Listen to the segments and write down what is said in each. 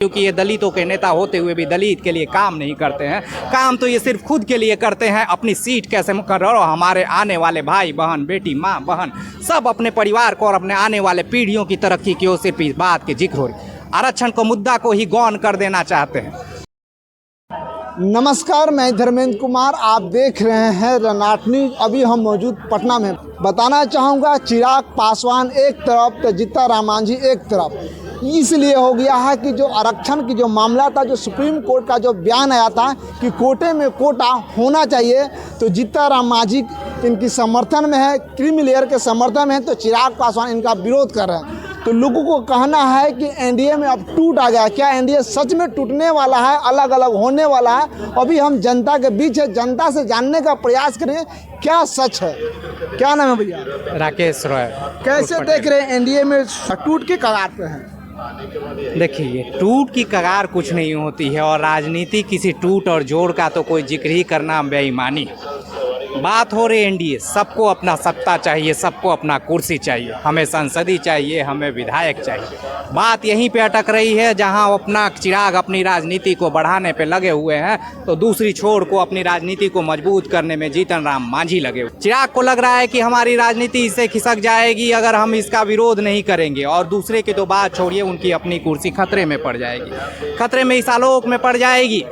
क्योंकि ये दलितों के नेता होते हुए भी दलित के लिए काम नहीं करते हैं। काम तो ये सिर्फ खुद के लिए करते हैं, अपनी सीट कैसे मुकर्रर हो, हमारे आने वाले भाई बहन, बेटी, माँ बहन, सब अपने परिवार को और अपने आने वाले पीढ़ियों की तरक्की की ओर सिर्फ इस बात की जिक्र हो रही। आरक्षण को मुद्दा को ही गौन कर देना चाहते हैं। नमस्कार, मैं धर्मेंद्र कुमार, आप देख रहे हैं रनाट न्यूज। अभी हम मौजूद पटना में। बताना चाहूँगा, चिराग पासवान एक तरफ तो जीता राम मांझी एक तरफ। इसलिए हो गया है कि जो आरक्षण की जो मामला था, जो सुप्रीम कोर्ट का जो बयान आया था कि कोटे में कोटा होना चाहिए, तो जीता राम मांझी इनकी समर्थन में है, क्रीमी लेयर के समर्थन में है, तो चिराग पासवान इनका विरोध कर रहे हैं। तो लोगों को कहना है कि एनडीए में अब टूट आ गया। क्या एनडीए सच में टूटने वाला है, अलग अलग होने वाला है? अभी हम जनता के बीच है, जनता से जानने का प्रयास करें क्या सच है। क्या नाम है भैया? राकेश रॉय। कैसे देख रहे हैं एनडीए में टूट के कगार पे है? देखिए, टूट की कगार कुछ नहीं होती है और राजनीति किसी टूट और जोड़ का तो कोई जिक्र ही करना बेईमानी। बात हो रही एनडीए, सबको अपना सत्ता चाहिए, सबको अपना कुर्सी चाहिए, हमें संसदीय चाहिए, हमें विधायक चाहिए। बात यहीं पे अटक रही है, जहां अपना चिराग अपनी राजनीति को बढ़ाने पे लगे हुए हैं, तो दूसरी छोर को अपनी राजनीति को मजबूत करने में जीतन राम मांझी लगे हुए। चिराग को लग रहा है कि हमारी राजनीति इससे खिसक जाएगी अगर हम इसका विरोध नहीं करेंगे, और दूसरे की तो बात छोड़िए, उनकी अपनी कुर्सी खतरे में पड़ जाएगी। खतरे में इस आलोक में पड़ जाएगी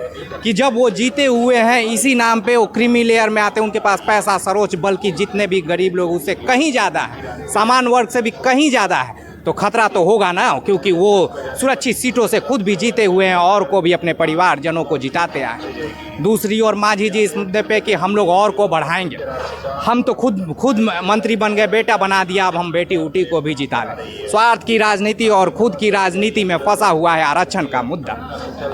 कि जब वो जीते हुए हैं, इसी नाम पे वो क्रीमी लेयर में आते हैं, उनके पास पैसा सरोच, बल्कि जितने भी गरीब लोग उससे कहीं ज़्यादा है, सामान्य वर्ग से भी कहीं ज़्यादा है, तो खतरा तो होगा ना, क्योंकि वो सुरक्षित सीटों से खुद भी जीते हुए हैं और को भी अपने परिवारजनों को जिताते आए। दूसरी ओर मांझी जी इस मुद्दे पे कि हम लोग और को बढ़ाएंगे, हम तो खुद मंत्री बन गए, बेटा बना दिया, अब हम बेटी उटी को भी जिता लें। स्वार्थ की राजनीति और खुद की राजनीति में फंसा हुआ है आरक्षण का मुद्दा।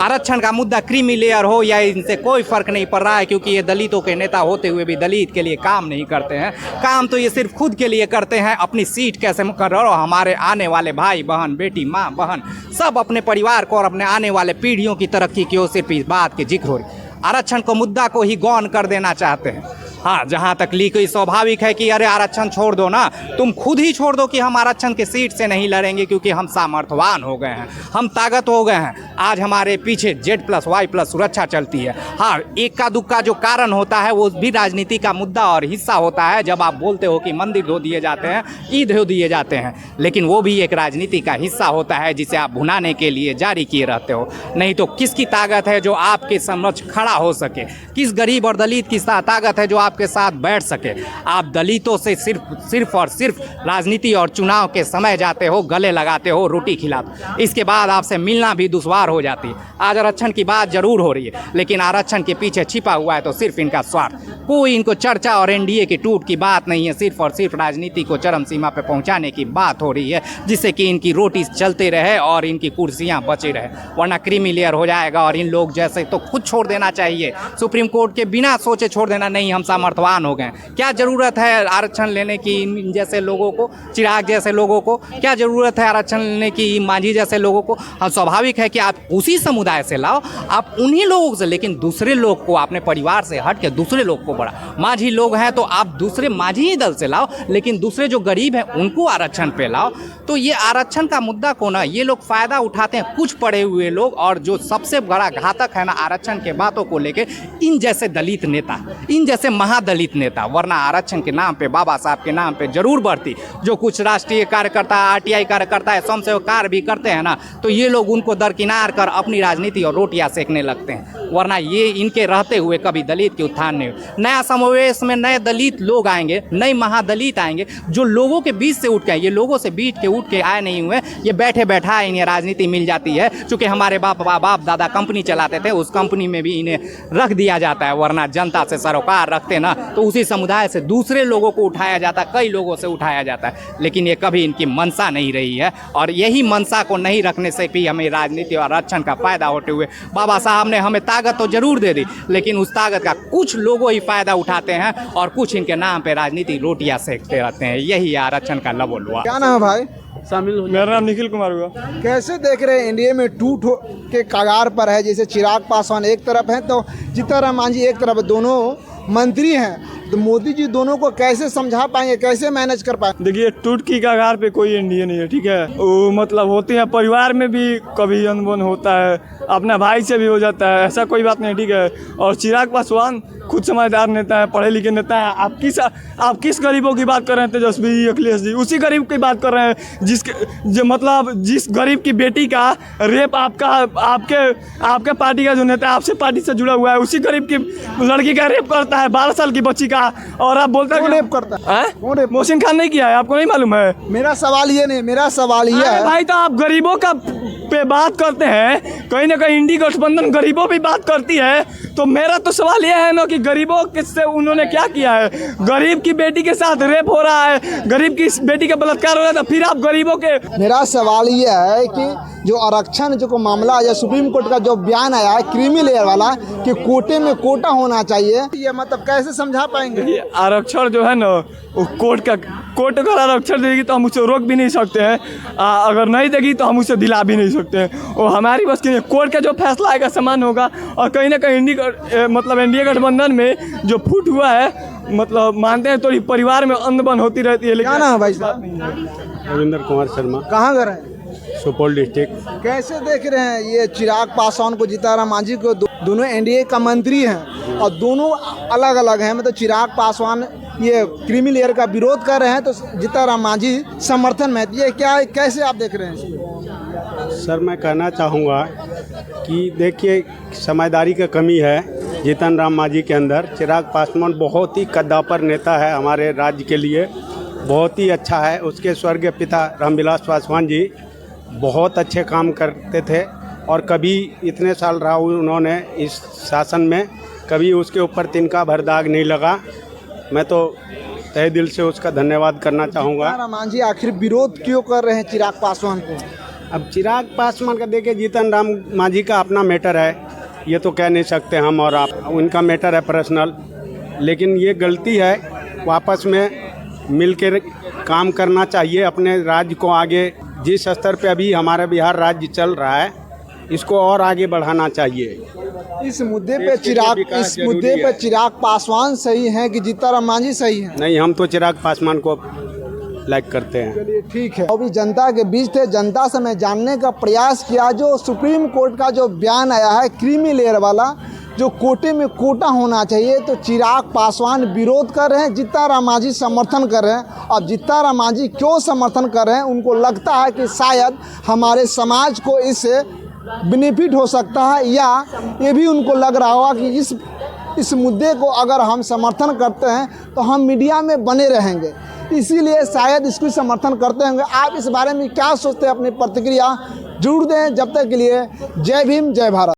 आरक्षण का मुद्दा क्रीमी लेयर हो या इनसे कोई फर्क नहीं पड़ रहा है, क्योंकि ये दलितों के नेता होते हुए भी दलित के लिए काम नहीं करते हैं। काम तो ये सिर्फ खुद के लिए करते हैं, अपनी सीट कैसे मुकर्रर हो, हमारे आने वाले भाई बहन, बेटी, माँ बहन, सब अपने परिवार को और अपने आने वाले पीढ़ियों की तरक्की की ओर सिर्फ इस बात की जिक्र हो रही। आरक्षण को मुद्दा को ही गौन कर देना चाहते हैं। हाँ, जहाँ तक ली कोई स्वाभाविक है कि अरे आरक्षण छोड़ दो ना, तुम खुद ही छोड़ दो कि हम आरक्षण के सीट से नहीं लड़ेंगे, क्योंकि हम सामर्थ्यवान हो गए हैं, हम ताकत हो गए हैं। आज हमारे पीछे Z+Y+ सुरक्षा चलती है। हाँ, इक्का दुक्का जो कारण होता है वो भी राजनीति का मुद्दा और हिस्सा होता है। जब आप बोलते हो कि मंदिर धो दिए जाते हैं, ईद धो दिए जाते हैं, लेकिन वो भी एक राजनीति का हिस्सा होता है, जिसे आप भुनाने के लिए जारी किए रहते हो। नहीं तो किसकी ताकत है जो आपके समक्ष खड़ा हो सके? किस गरीब और दलित की ताकत है जो आपके साथ बैठ सके? आप दलितों से सिर्फ और सिर्फ राजनीति और चुनाव के समय जाते हो, गले लगाते हो, रोटी खिलाते हो, इसके बाद आपसे मिलना भी दुश्वार हो जाती है। आज आरक्षण की बात जरूर हो रही है, लेकिन आरक्षण के पीछे छिपा हुआ है तो सिर्फ इनका स्वार्थ। कोई इनको चर्चा और एनडीए की टूट की बात नहीं है, सिर्फ और सिर्फ राजनीति को चरम सीमा पर पहुंचाने की बात हो रही है, जिससे कि इनकी रोटी चलते रहे और इनकी कुर्सियां बची रहे, वरना क्रीमी लेयर हो जाएगा। और इन लोग जैसे तो खुद छोड़ देना चाहिए, सुप्रीम कोर्ट के बिना सोचे छोड़ देना, नहीं हम सामर्थ्यवान हो गए। क्या जरूरत है आरक्षण लेने की इन जैसे लोगों को, चिराग जैसे लोगों को? क्या जरूरत है आरक्षण लेने की मांझी जैसे लोगों को? हाँ, स्वाभाविक है कि आप उसी समुदाय से लाओ, आप उन्हीं लोगों से, लेकिन दूसरे लोग को, अपने परिवार से हट के दूसरे लोग को बढ़ा। मांझी लोग हैं तो आप दूसरे मांझी ही दल से लाओ, लेकिन दूसरे जो गरीब हैं उनको आरक्षण पे लाओ। तो ये आरक्षण का मुद्दा को ना ये लोग फायदा उठाते हैं, कुछ पढ़े हुए लोग, और जो सबसे बड़ा घातक है ना आरक्षण के बातों को लेके, इन जैसे दलित नेता, इन जैसे महादलित नेता। वरना आरक्षण के नाम पे, बाबा साहब के नाम पे जरूर बढ़ती। जो कुछ राष्ट्रीय कार्यकर्ता, आरटीआई कार्यकर्ता है, स्वयंसेवक कार्य भी करते हैं ना, तो ये लोग उनको दरकिनार कर अपनी राजनीति और रोटियां सेकने लगते हैं। वरना ये इनके रहते हुए कभी दलित की उत्थान नहीं। नया समावेश में नए दलित लोग आएंगे, नए महादलित आएंगे, जो लोगों के बीच से उठ के, ये लोगों से बीच के उठ के आए नहीं हुए, ये बैठे बैठा इन्हें राजनीति मिल जाती है। चूँकि हमारे बाप दादा कंपनी चलाते थे, उस कंपनी में भी इन्हें रख दिया जाता है, वरना जनता से सरोकार रखते ना तो उसी समुदाय से दूसरे लोगों को उठाया जाता, कई लोगों से उठाया जाता है। लेकिन ये कभी इनकी मंशा नहीं रही है, और यही मंशा को नहीं रखने से भी हमें राजनीति और आरक्षण का फायदा होते हुए बाबा साहब ने हमें ताकत तो जरूर दे दी, लेकिन उस ताकत का कुछ लोगों ही फायदा उठाते हैं और कुछ इनके नाम पे राजनीति रोटियां सेकते रहते हैं। यही आरक्षण का लबोल हुआ। क्या नाम है भाई? शामिल हो। मेरा नाम निखिल कुमार हुआ। कैसे देख रहे हैं एनडीए में टूट के कगार पर है? जैसे चिराग पासवान एक तरफ है तो जीता राम मांझी एक तरफ, दोनों मंत्री हैं, तो मोदी जी दोनों को कैसे समझा पाएंगे, कैसे मैनेज कर पाएंगे? देखिए, टूट की कगार पे कोई एनडीए नहीं है, ठीक है। वो मतलब होते हैं, परिवार में भी कभी अनबन होता है, अपना भाई से भी हो जाता है, ऐसा कोई बात नहीं, ठीक है। और चिराग पासवान खुद समझदार नेता है, पढ़े लिखे नेता है। आप किस गरीबों की बात कर रहे हैं? तेजस्वी जी, अखिलेश जी, उसी गरीब की बात कर रहे हैं जिस गरीब की बेटी का रेप आपके पार्टी का जो नेता है, आपसे पार्टी से जुड़ा हुआ है, उसी गरीब की लड़की का रेप करता है, 12 साल की बच्ची का। और आप बोलते हैं रेप करता है? कौन रेप? मोहसिन खान नहीं किया है, आपको नहीं मालूम है? मेरा सवाल ये नहीं, मेरा सवाल ये है भाई, तो आप गरीबों का पे बात करते हैं, कहीं ना कहीं इंडी गठबंधन गरीबों पे बात करती है। तो मेरा तो सवाल यह है ना कि गरीबों किससे उन्होंने क्या किया है? गरीब की बेटी के साथ रेप हो रहा है, गरीब की बेटी का बलात्कार हो रहा था, फिर आप गरीबों के। मेरा सवाल ये है कि जो आरक्षण जो मामला या सुप्रीम कोर्ट का जो बयान आया है क्रीमी लेयर वाला कि कोटे में कोटा होना चाहिए, ये मतलब कैसे समझा पाएंगे? ये आरक्षण जो है ना, वो कोर्ट अगर आरक्षण देगी तो हम उसे रोक भी नहीं सकते हैं, अगर नहीं देगी तो हम उसे दिला भी नहीं सकते हैं। वो हमारी बस की नहीं, कोर्ट का जो फैसला आएगा समान होगा। और कहीं ना कहीं एनडीए गठबंधन में जो फूट हुआ है, मतलब मानते हैं थोड़ी परिवार में अनबन होती रहती है, लेकिन क्या नाम है भाई साहब? रविंद्र कुमार शर्मा, कहाँ घर है? सुपौल डिस्ट्रिक्ट। कैसे देख रहे हैं ये चिराग पासवान को, जीतनराम मांझी को? दोनों एनडीए का मंत्री हैं और दोनों अलग अलग हैं। मतलब चिराग पासवान ये क्रीमी लेयर का विरोध कर रहे हैं तो जीतनराम मांझी समर्थन में। ये क्या, कैसे आप देख रहे हैं? सर, मैं कहना चाहूँगा कि देखिए, समझदारी का कमी है जीतनराम मांझी के अंदर। चिराग पासवान बहुत ही कद्दावर नेता है, हमारे राज्य के लिए बहुत ही अच्छा है। उसके स्वर्गीय पिता रामविलास पासवान जी बहुत अच्छे काम करते थे और कभी इतने साल रहा उन्होंने इस शासन में, कभी उसके ऊपर तिनका भर दाग नहीं लगा। मैं तो तहे दिल से उसका धन्यवाद करना चाहूँगा। जीतनराम मांझी आखिर विरोध क्यों कर रहे हैं चिराग पासवान को? अब चिराग पासवान का देखिए, जीतनराम मांझी का अपना मैटर है, ये तो कह नहीं सकते हम और आप, उनका मैटर है पर्सनल। लेकिन ये गलती है, वापस में मिलकर काम करना चाहिए, अपने राज्य को आगे, जिस स्तर पे अभी हमारा बिहार राज्य चल रहा है, इसको और आगे बढ़ाना चाहिए। इस मुद्दे पे चिराग पासवान सही हैं कि जीतनराम मांझी सही हैं? नहीं, हम तो चिराग पासवान को लाइक करते हैं। चलिए ठीक है। अभी जनता के बीच थे, जनता से मैं जानने का प्रयास किया जो सुप्रीम कोर्ट का जो बयान आया है क्रीमी लेयर वाला, जो कोटे में कोटा होना चाहिए, तो चिराग पासवान विरोध कर रहे हैं, जीतनराम मांझी समर्थन कर रहे हैं। अब जीतनराम मांझी क्यों समर्थन कर रहे हैं? उनको लगता है कि शायद हमारे समाज को इससे बेनिफिट हो सकता है, या ये भी उनको लग रहा होगा कि इस मुद्दे को अगर हम समर्थन करते हैं तो हम मीडिया में बने रहेंगे, इसीलिए शायद इसको समर्थन करते होंगे। आप इस बारे में क्या सोचते हैं? अपनी प्रतिक्रिया जरूर दें। जब तक के लिए जय भीम, जय भारत।